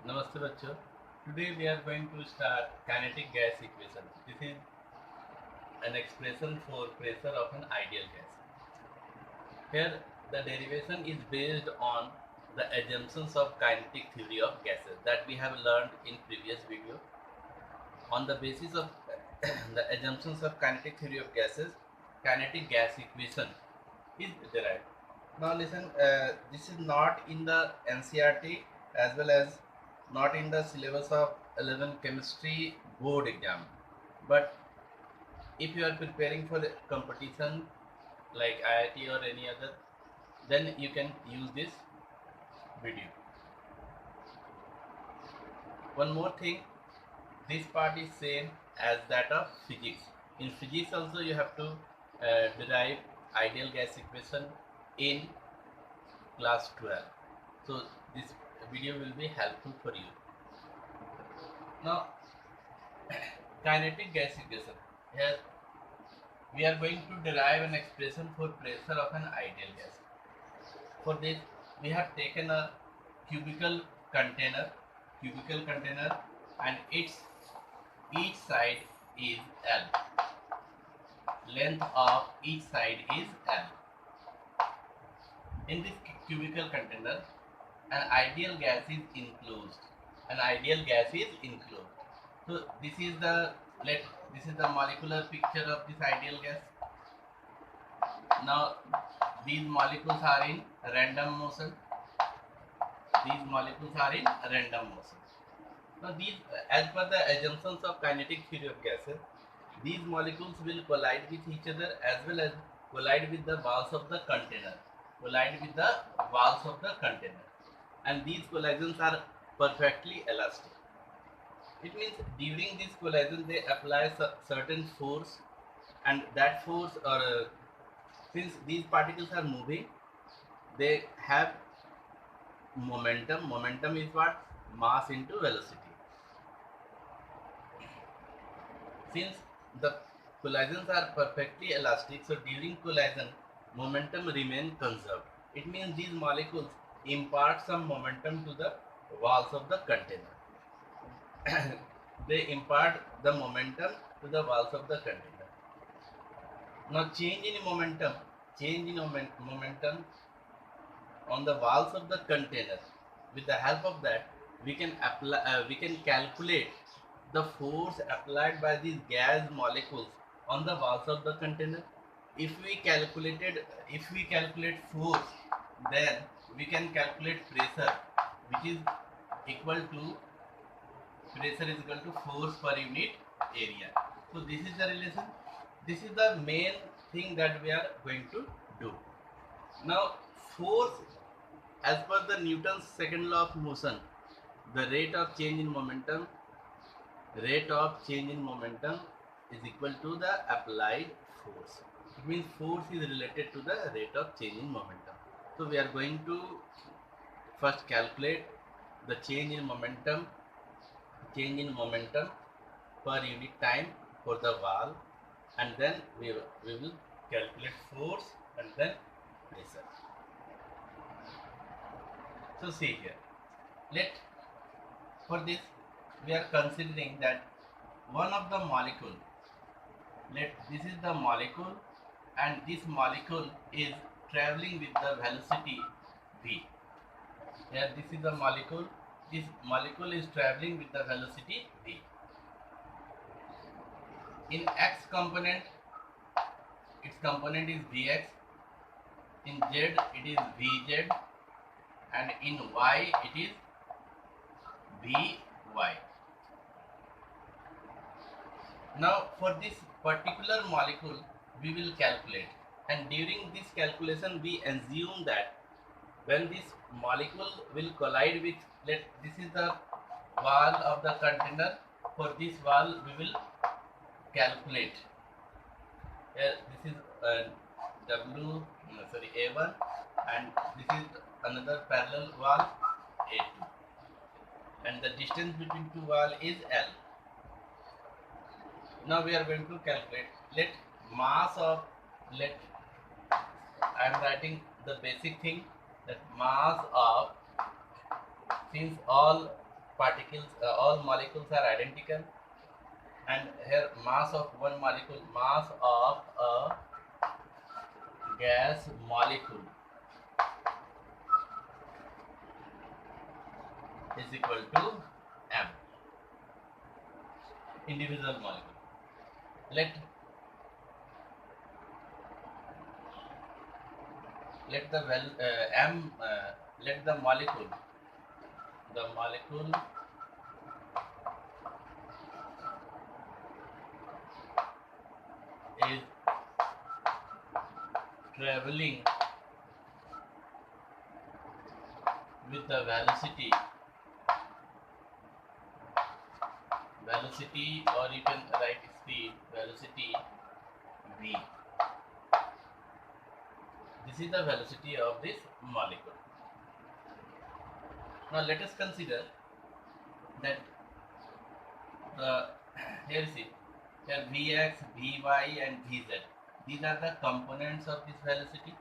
Namaste bachcho. Today we are going to start kinetic gas equation. This is an expression for pressure of an ideal gas. Here the derivation is based on the assumptions of kinetic theory of gases that we have learned in previous video. On the basis of the assumptions of kinetic theory of gases, kinetic gas equation is derived. Now listen, this is not in the NCERT as well as not in the syllabus of 11 chemistry board exam. But if you are preparing for the competition like IIT or any other, then you can use this video. One more thing, this part is same as that of physics. In physics also you have to derive ideal gas equation in class 12. So this video will be helpful for you. Now kinetic gas equation. Here we are going to derive an expression for pressure of an ideal gas. For this we have taken a cubical container and each side is L. Length of each side is L. In this cubical container, an ideal gas is enclosed. So this is the molecular picture of this ideal gas. Now these molecules are in random motion. Now these, as per the assumptions of kinetic theory of gases, these molecules will collide with each other as well as collide with the walls of the container. And these collisions are perfectly elastic. It means during this collision they apply certain force, and that force, or since these particles are moving, they have momentum. Momentum is what? Mass into velocity. Since the collisions are perfectly elastic, so during collision momentum remains conserved. It means these molecules impart some momentum to the walls of the container. They impart the momentum to the walls of the container. Now change in momentum on the walls of the container. With the help of that, we can calculate the force applied by these gas molecules on the walls of the container. If we calculate force, then we can calculate pressure, which is equal to force per unit area. So this is the relation. This is the main thing that we are going to do. Now force, as per the Newton's second law of motion, the rate of change in momentum is equal to the applied force. It means force is related to the rate of change in momentum. So we are going to first calculate the change in momentum per unit time for the wall, and then we will calculate force and then pressure. So see here, for this we are considering that one of the molecule, this is the molecule, and this molecule is traveling with the velocity v. Here this is the molecule, this molecule is traveling with the velocity v. In x component, its component is vx, in z it is vz, and in y it is vy. Now for this particular molecule we will calculate, and during this calculation we assume that when this molecule will collide with, this is the wall of the container. For this wall we will calculate. Here this is A1, and this is another parallel wall A2, and the distance between two walls is L. Now we are going to calculate. I am writing the basic thing, that mass of, since all particles, all molecules are identical, and here mass of one molecule, mass of a gas molecule is equal to m, individual molecule. Let the m let the molecule is traveling with the velocity, or you can write speed, velocity v. This is the velocity of this molecule. Now let us consider that here you see, here Vx, Vy and Vz, these are the components of this velocity.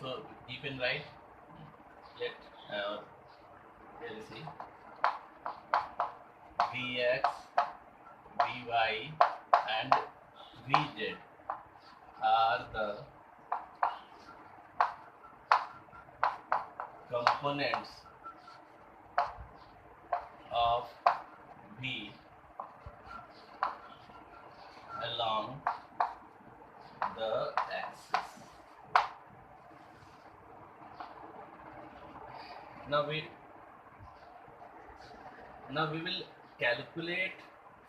So you can write, here you see, Vx, Vy and Vz are the components of V along the axis. Now we will calculate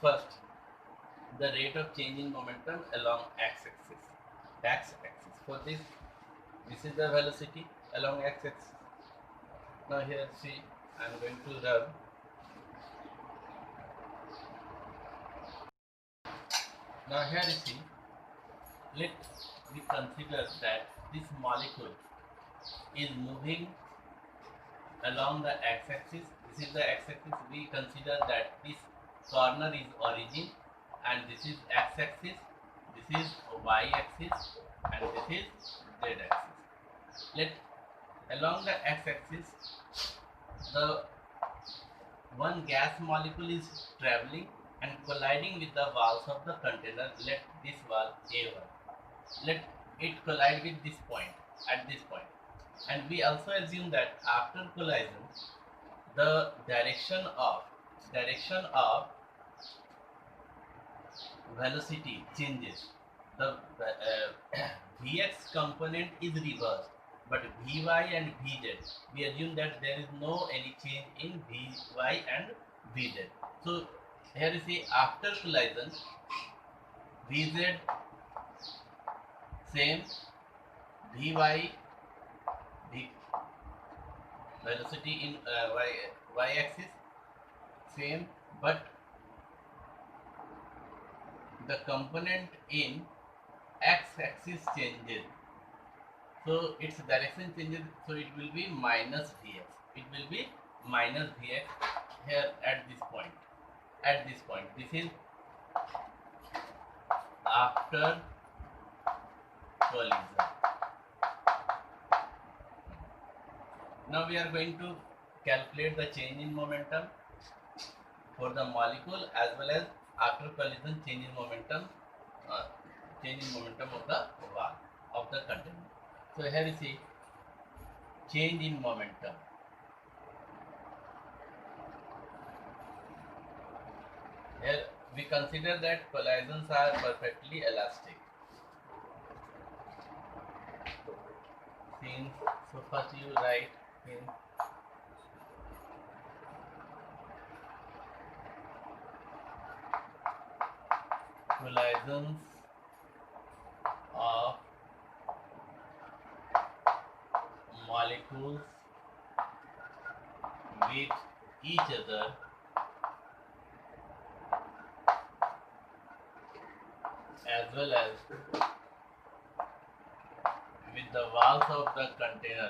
first the rate of change in momentum along x-axis. For this is the velocity along x-axis. Now here see, I am going to rub. Now here you see, let we consider that this molecule is moving along the x-axis. This is the x-axis. We consider that this corner is origin, and this is x-axis, this is y-axis, and this is z-axis. Let along the x-axis, the one gas molecule is traveling and colliding with the walls of the container. Let this wall A1, let it collide with this point, at this point. And we also assume that after collision, the direction of velocity changes. The Vx component is reversed, but Vy and Vz, we assume that there is no any change in Vy and Vz. So here you see, after collision, Vz same, Vy, the velocity in y-axis same, but the component in x-axis changes. So its direction changes, so it will be minus Vx. It will be minus Vx here at this point. This is after collision. Now we are going to calculate the change in momentum for the molecule as well as after collision change in momentum of the wall of the container. So here you see, change in momentum. Here we consider that collisions are perfectly elastic. Since, so first you write in collisions of molecules with each other as well as with the walls of the container,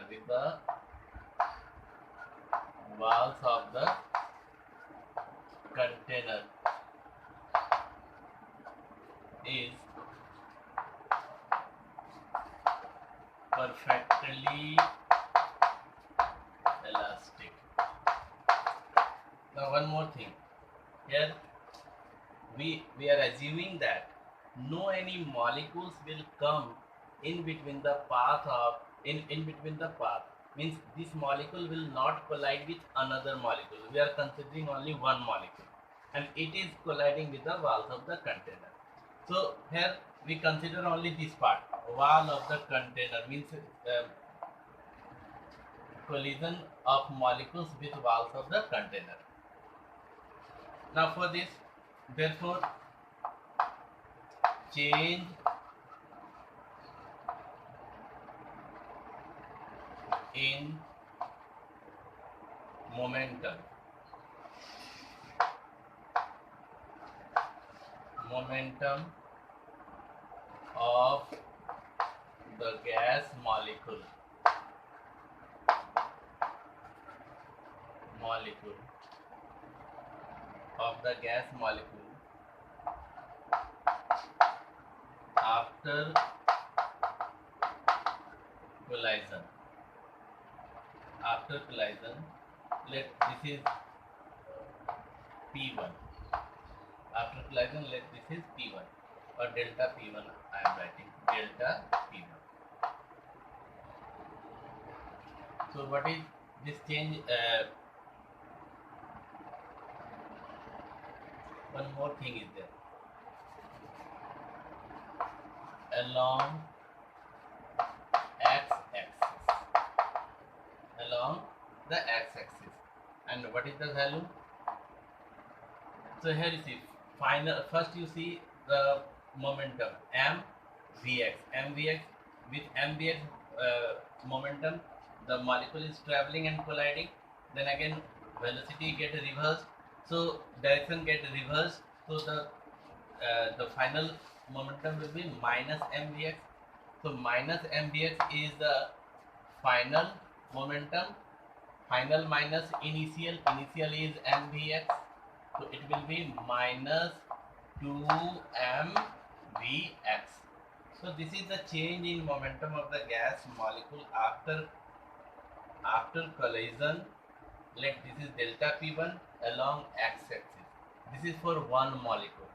is perfectly Now one more thing. Here we are assuming that no any molecules will come in between the path of in between the path, means this molecule will not collide with another molecule. We are considering only one molecule and it is colliding with the walls of the container. So here we consider only this part, wall of the container, means collision of molecules with walls of the container. Now for this, therefore, change in momentum of the gas molecule after collision. Let this is P1. After collision, let this is P1 or delta P1. I am writing delta P1. So what is this change? One more thing is there. Along the x-axis, and what is the value? So here you see final. First you see the momentum mvx. With mvx momentum, the molecule is traveling and colliding. Then again velocity get reversed, so direction get reversed. So the final momentum will be minus mvx. So minus mvx is the final momentum. Final minus initial is mvx. So it will be minus 2mvx. So this is the change in momentum of the gas molecule after collision. Let this is delta P1 along x-axis. This is for one molecule.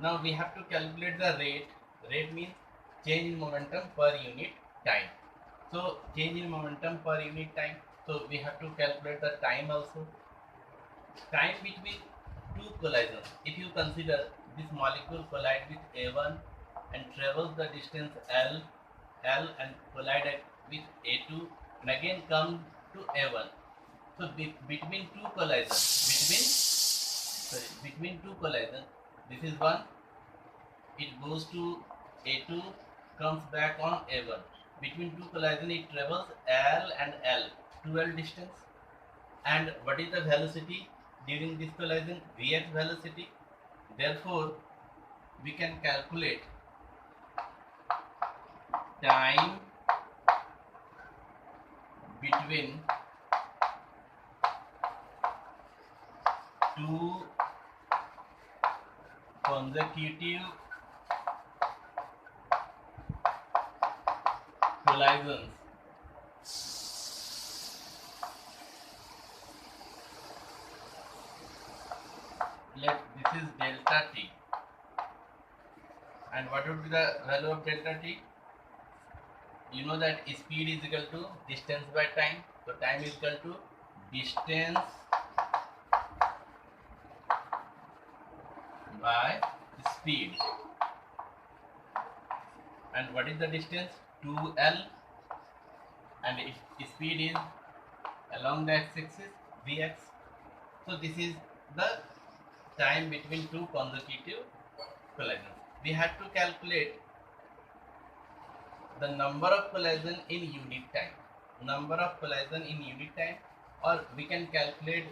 Now we have to calculate the rate. Rate means change in momentum per unit time. So change in momentum per unit time. So we have to calculate the time also. Time between two collisions. If you consider this molecule collide with A1 and travels the distance L and collide with A2 and again come to A1. So between two collisions, this is one. It goes to A2, comes back on A1. Between two collisions, it travels L and L, 2L distance. And what is the velocity during this collision? Vx velocity. Therefore, we can calculate time between two consecutive collisions. Let this is delta t. And what would be the value of delta t? You know that speed is equal to distance by time. So time is equal to distance by speed. And what is the distance? 2L. And if speed is along the x-axis, Vx. So this is the time between two consecutive collisions. We have to calculate the number of collision in unit time. Or we can calculate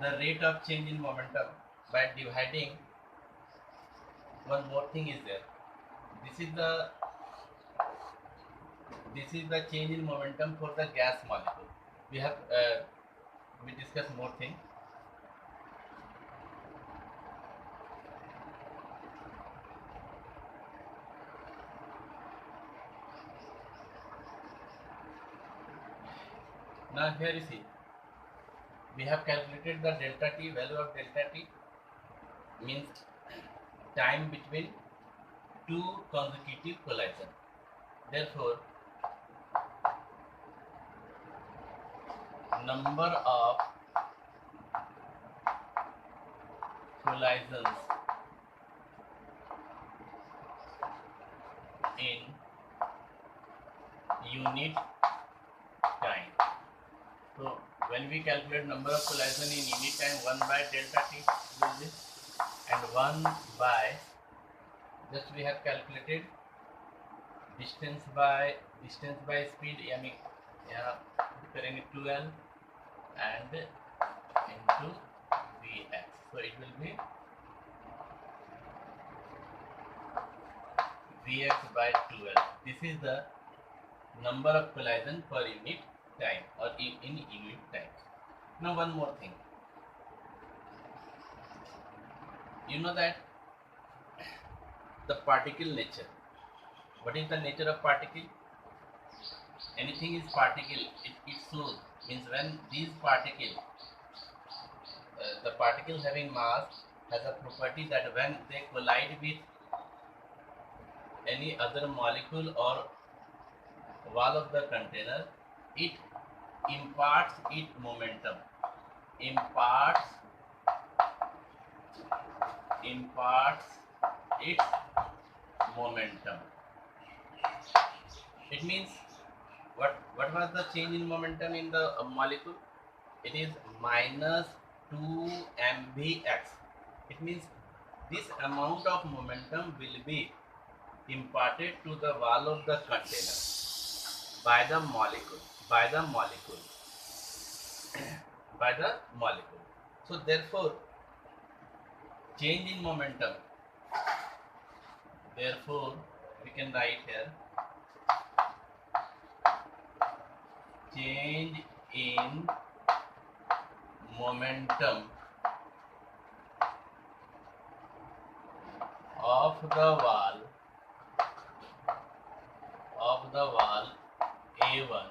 the rate of change in momentum by dividing. One more thing is there. This is the change in momentum for the gas molecule. We discuss more thing. Now here you see, we have calculated the delta t, value of delta t means time between two consecutive collision. Therefore, number of collisions in unit time. So when we calculate number of collision in unit time, 1 by delta t will be, and 1 by, just we have calculated distance by speed, यानी यहाँ करेंगे 2l and into vx, so it will be vx by 2l. This is the number of collision per unit time or in unit time. Now one more thing, you know that the particle nature. What is the nature of particle? Anything is particle, it shows, means when these particle, the particle having mass has a property that when they collide with any other molecule or wall of the container, it imparts its momentum, imparts its momentum. It means what was the change in momentum in the molecule? It is minus 2 mvx. It means this amount of momentum will be imparted to the wall of the container by the molecule. So therefore, change in momentum. Therefore, we can write here change in momentum of the wall A1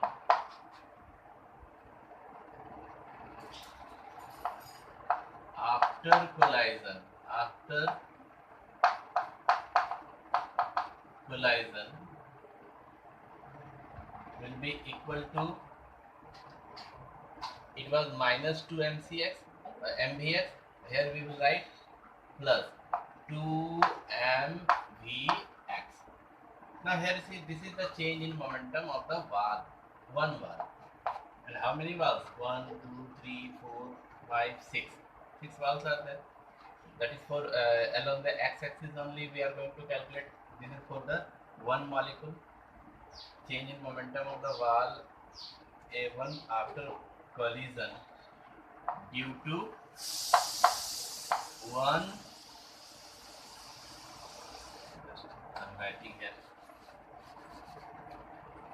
after collision will be equal to, it was minus 2 mvx, here we will write plus 2 mvx. Now here you see, this is the change in momentum of the wall, one wall. And how many walls? 1, 2, 3, 4, 5, 6. 6 walls are there. That is for along the x-axis only we are going to calculate. This is for the one molecule. Change in momentum of the wall A1 after collision due to one, I'm writing here.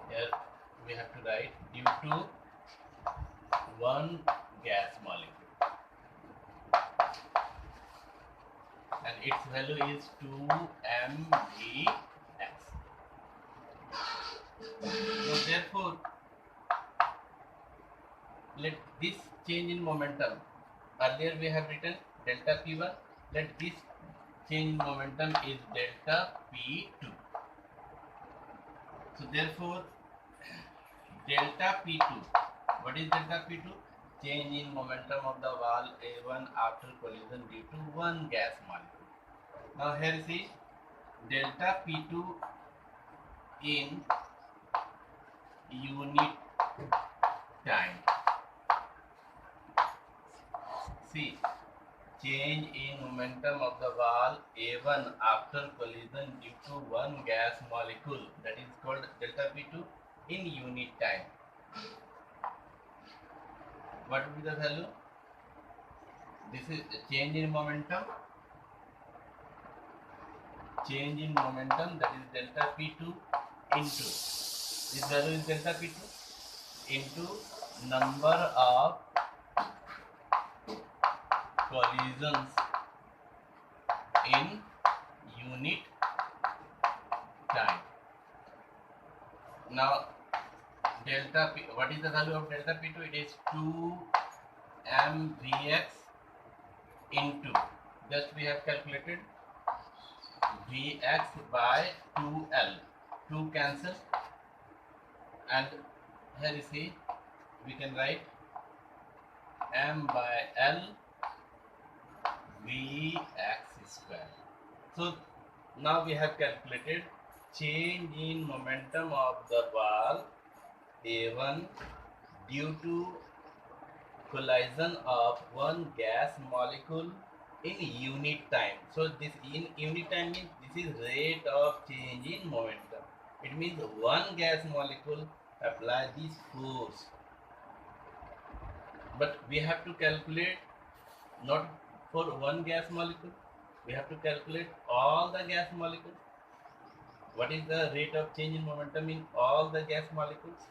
Here we have to write due to one gas molecule, and its value is 2 mvx. So therefore, let this change in momentum, earlier we have written delta P1, let this change in momentum is delta P2. So therefore, delta P2, what is delta P2? Change in momentum of the wall A1 after collision due to one gas molecule. Now here see, delta P2 in unit time. See, change in momentum of the wall A1 after collision due to one gas molecule, that is called delta P2 in unit time. What will be the value? This is change in momentum. Change in momentum, that is delta P2 into, this value is delta P2 into number of collisions in unit time. Now delta P, what is the value of delta P2? It is 2 mvx into, just we have calculated vx by 2l, 2 cancel, and here you see we can write m by l vx square. So now we have calculated change in momentum of the ball A1 due to collision of one gas molecule in unit time. So this in unit time means this is rate of change in momentum. It means one gas molecule apply this force, but we have to calculate not for one gas molecule, we have to calculate all the gas molecules. What is the rate of change in momentum in all the gas molecules?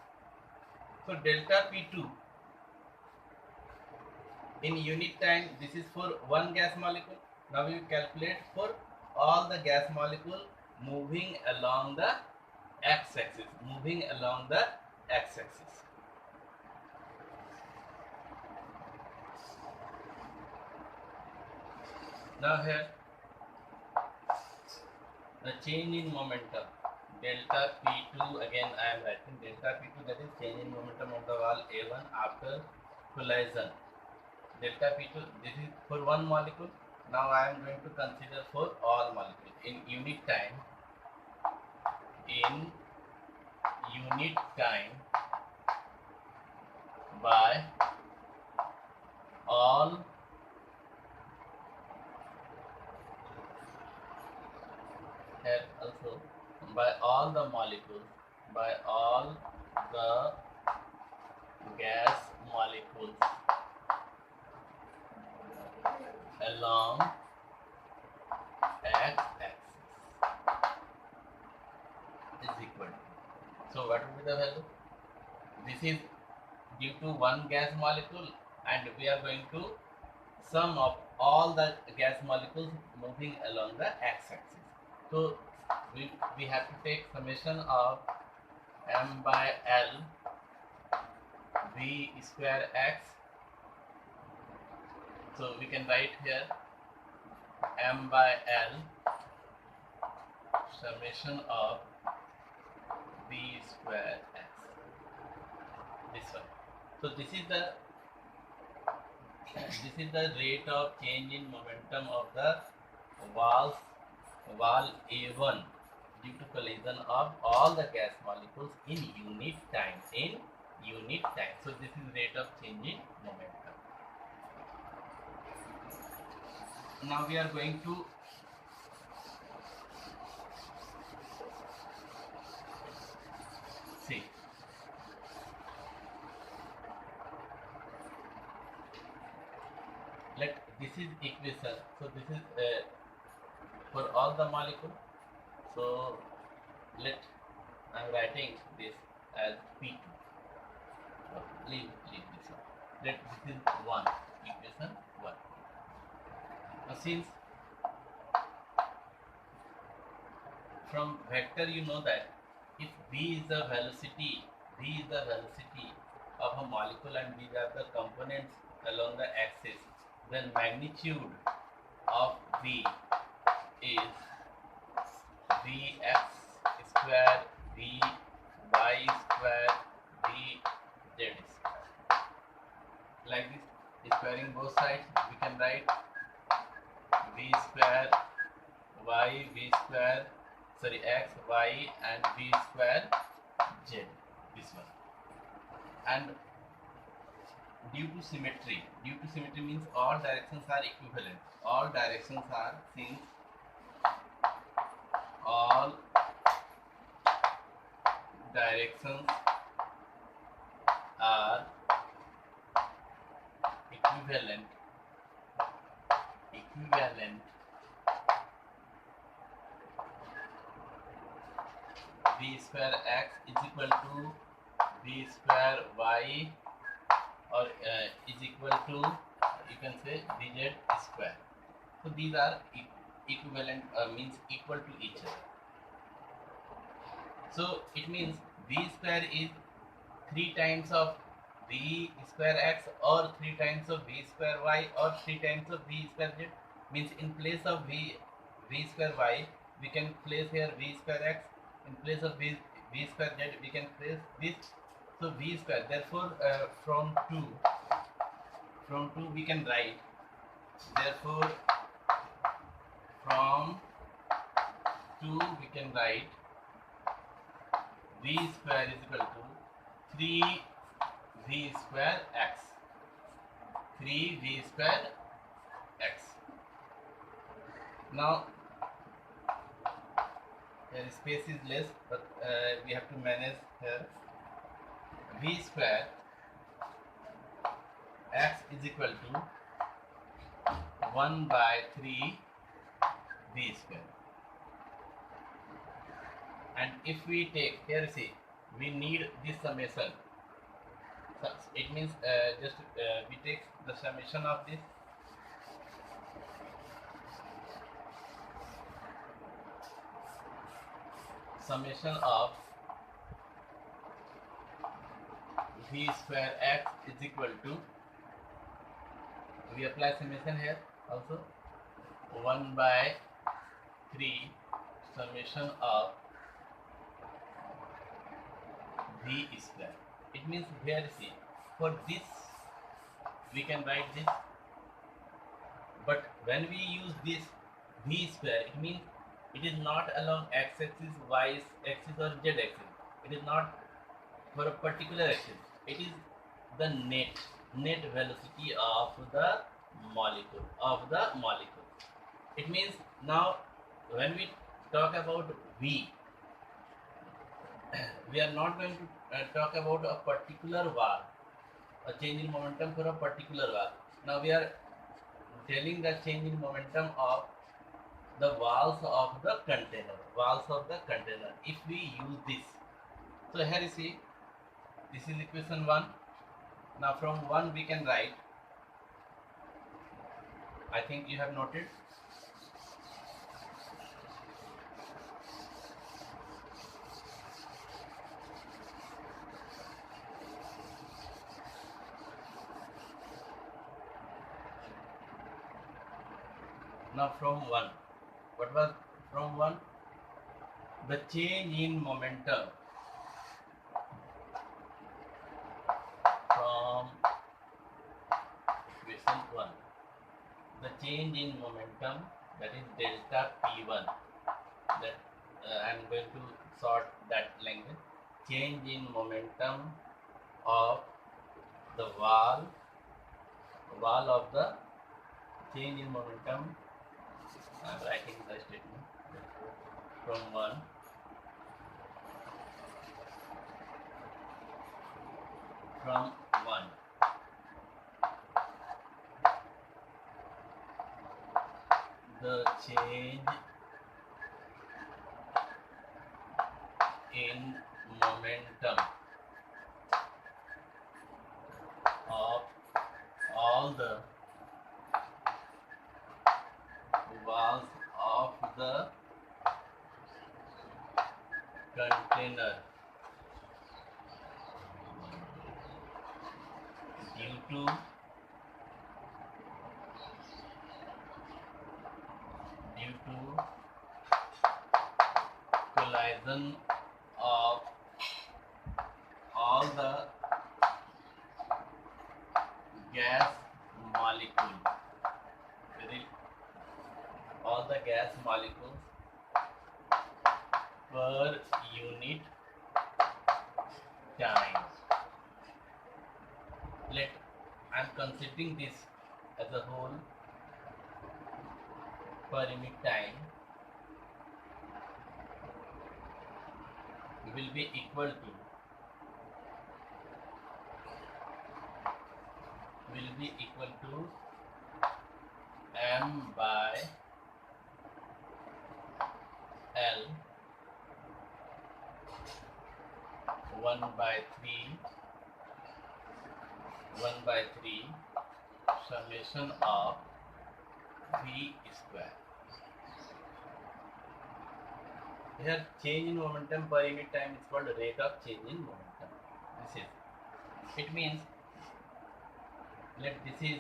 So delta P2 in unit time, this is for one gas molecule. Now we calculate for all the gas molecule moving along the x-axis, moving along the x-axis. Now here the change in momentum delta P2, again I am writing delta P2, that is change in momentum of the wall A1 after collision. Delta P2, this is for one molecule. Now I am going to consider for all molecules in unit time. In unit time by all here also by all the molecules, by all the gas molecules along x-axis is equal to. So what will be the value? This is due to one gas molecule, and we are going to sum of all the gas molecules moving along the x-axis. So we have to take summation of m by l v square x. So we can write here m by l summation of v square x, this one. So this is the rate of change in momentum of the wall A1 due to collision of all the gas molecules in unit time. In unit time. So this is rate of change in momentum. Now we are going to see. This is equation. So this is for all the molecules. So I am writing this as P2. Leave this one. This is one equation 1. Now since from vector you know that if v is the velocity of a molecule and these are the components along the axis, then magnitude of v is vx square vy square vz square. Like this, squaring both sides, we can write v square y v square x y and v square z, this one. And due to symmetry means all directions are equivalent. All directions are, since all directions are equivalent, v square x is equal to v square y, or is equal to, you can say, vz square. So these are equivalent, means equal to each other. So it means v square is 3 times of v square x or 3 times of v square y or 3 times of v square z. Means in place of v square y, we can place here v square x. In place of v square z, we can place this. So v square. Therefore, from 2 we can write. Therefore, from 2 we can write v square is equal to 3v square x. 3v square x. Now here space is less, but we have to manage here. V square x is equal to 1 by 3 v square. And if we take here, see, we need this summation. So it means we take the summation of this. Summation of v square x is equal to, we apply summation here also, 1 by 3 summation of v square. It means here, see, for this we can write this, but when we use this v square, it means it is not along x axis, y axis or z axis. It is not for a particular axis. It is the net velocity of the molecule. It means now when we talk about v, we are not going to talk about a particular wall, a change in momentum for a particular wall. Now we are telling the change in momentum of the walls of the container. If we use this, so here you see, this is equation 1. Now from 1 we can write, I think you have noted, now from 1, what was from 1? The change in momentum from equation 1, the change in momentum, that is delta P1, that I am going to sort that language. Change in momentum of the wall of the change in momentum, I am writing the statement from 1 the change in momentum of all the walls of the container due to collision of all the gas molecules, per unit time. I am considering this as a whole, per unit time will be equal to m by L 1 by 3 summation of v square. Here change in momentum per unit time is called rate of change in momentum. this is, it means let this is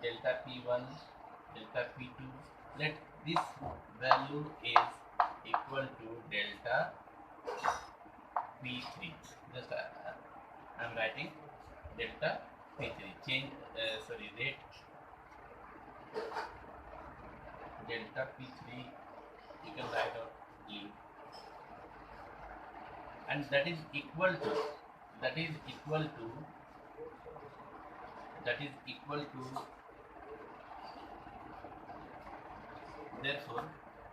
delta P1, delta P2, let this value is equal to delta P3. Just I'm writing delta P3, change rate delta P3, you can write out E, and that is equal to therefore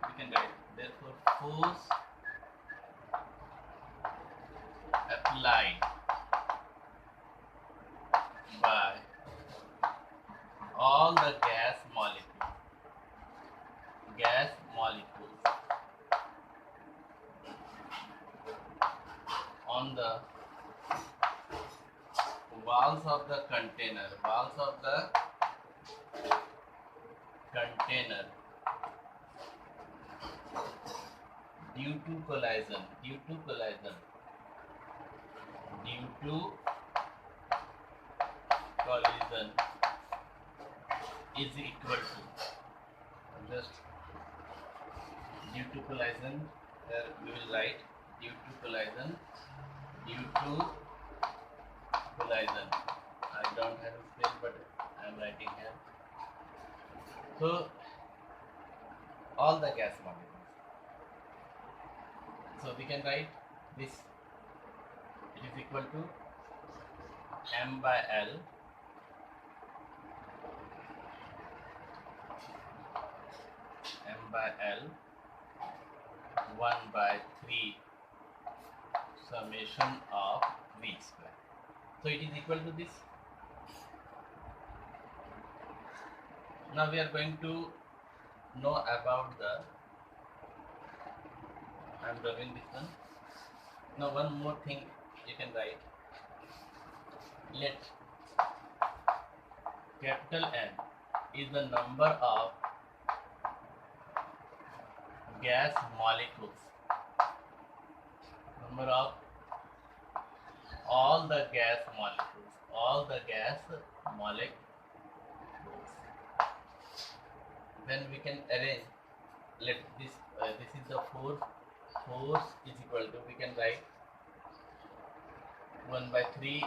we can write, therefore force applied by all the gas molecules on the walls of the container due to collision is equal to, just due to collision, we will write due to collision, I don't have a space but I am writing here. So all the gas molecules, so we can write this, it is equal to m by L L 1 by 3 summation of V square. So it is equal to this. Now we are going to know about the, I am drawing this one. Now one more thing you can write, let capital N is the number of gas molecules, number of all the gas molecules, then we can arrange, let this this is the force is equal to, we can write 1 by 3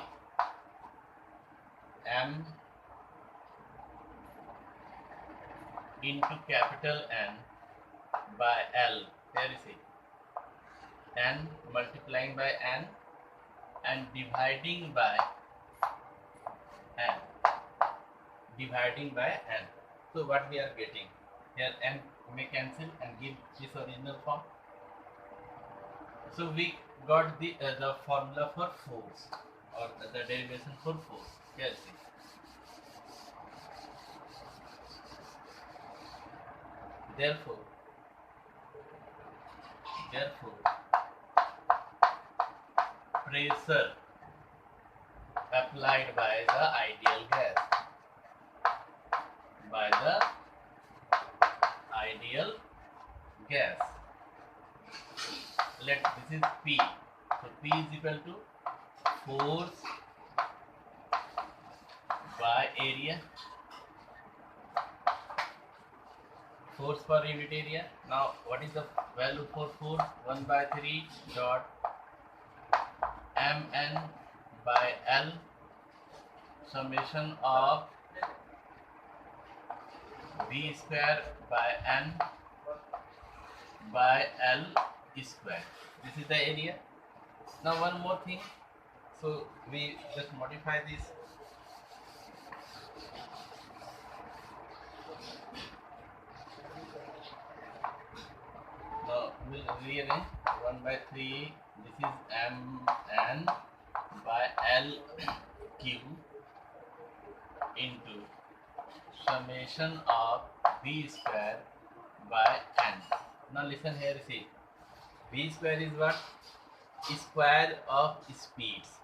m into capital N by L. Here is it, N multiplying by N and dividing by N. So what we are getting here, N may cancel and give this original form. So we got the formula for force, or the derivation for force. Here see. Therefore pressure applied by the ideal gas, let this is P, so P is equal to force by area, force per unit area. Now what is the value for force? 1 by 3 dot mn by L summation of V square by N by L square. This is the area. Now one more thing, so we just modify this. Now we'll rearrange 1 by 3, this is mn by L cube into summation of V square by N. Now listen here, see, V square is what? Square of speeds,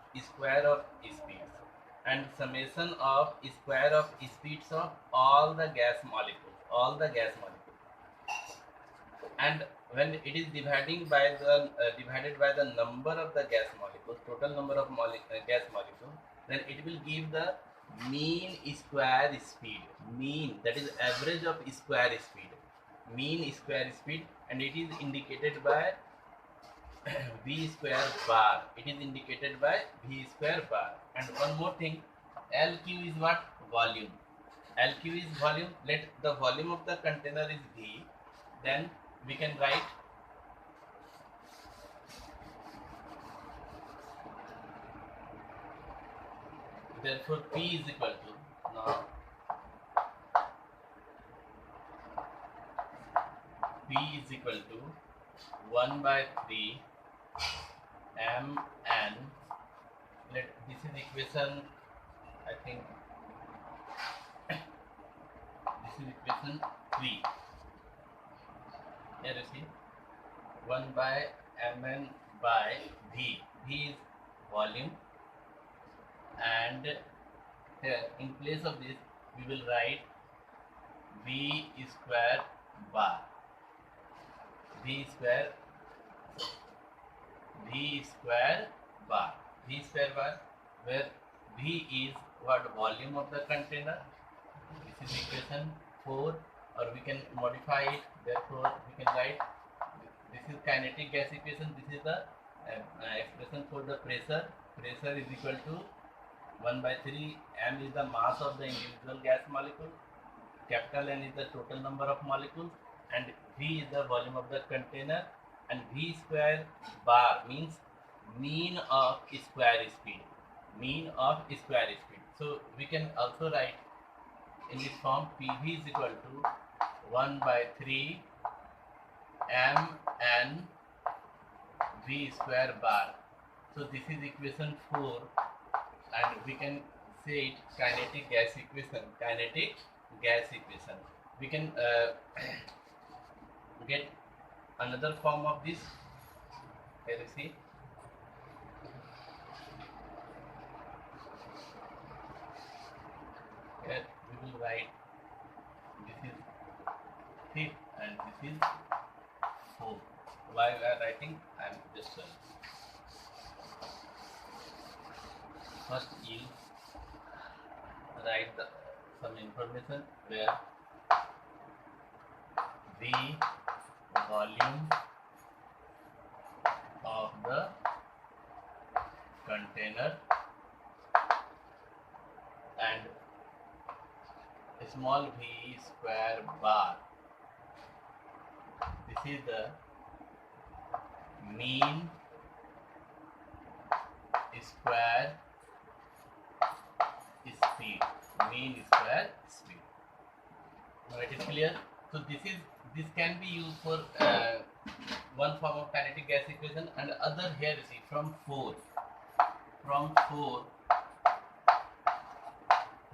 and summation of square of speeds of all the gas molecules, and when it is divided by the number of the gas molecules, total number of gas molecules, then it will give the mean square speed. Mean, that is average of square speed. Mean square speed, and it is indicated by V square bar. It is indicated by V square bar. And one more thing, LQ is what? Volume. LQ is volume. Let the volume of the container is V. Then we can write therefore P is equal to, now P is equal to 1 by 3 mn. Let this is equation, I think this is equation 3. Here you see 1 by mn by V. V is volume, and here in place of this we will write V square bar. V square bar. V square bar, where V is what? Volume of the container. This is equation 4, or we can modify it. Therefore, we can write this is kinetic gas equation. This is the expression for the pressure. Pressure is equal to 1 by 3 m is the mass of the individual gas molecule. Capital N is the total number of molecules, and V is the volume of the container, and V square bar means mean of square speed. Mean of square speed. So we can also write in this form, PV is equal to 1 by 3 mn V square bar. So this is equation 4, and we can say it kinetic gas equation. Kinetic gas equation. We can get another form of this. Here you see. Here we will write this is 5 and this is 4. Why we are writing? I am just first you write some information where V volume of the container and small v square bar. This is the mean square speed. Mean square speed. Now it is clear. So this can be used for one form of kinetic gas equation, and other here you see from 4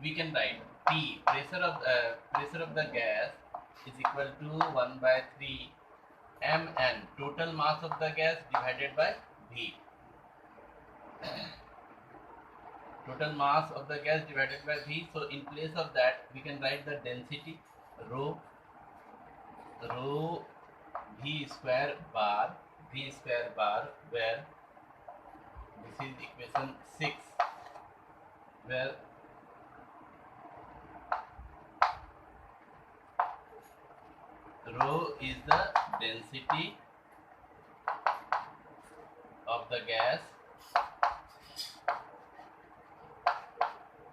we can write P, pressure of the gas, is equal to 1 by 3 mn, total mass of the gas, divided by V. Total mass of the gas divided by V. So in place of that we can write the density rho V square bar, where this is equation 6, where rho is the density of the gas,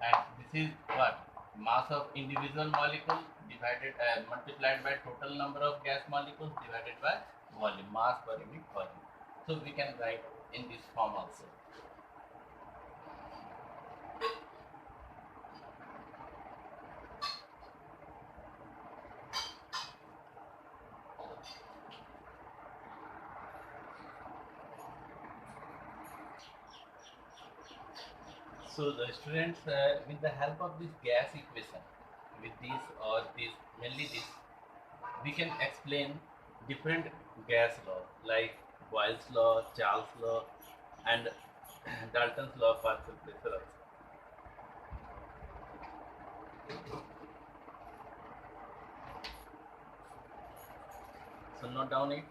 and this is what? Mass of individual molecule divided multiplied by total number of gas molecules divided by volume, mass per unit volume. So we can write in this form also. So the students, with the help of this gas equation, with this or this, mainly this, we can explain different gas laws like Boyle's law, Charles' law, and Dalton's law of partial pressure also. So note down it.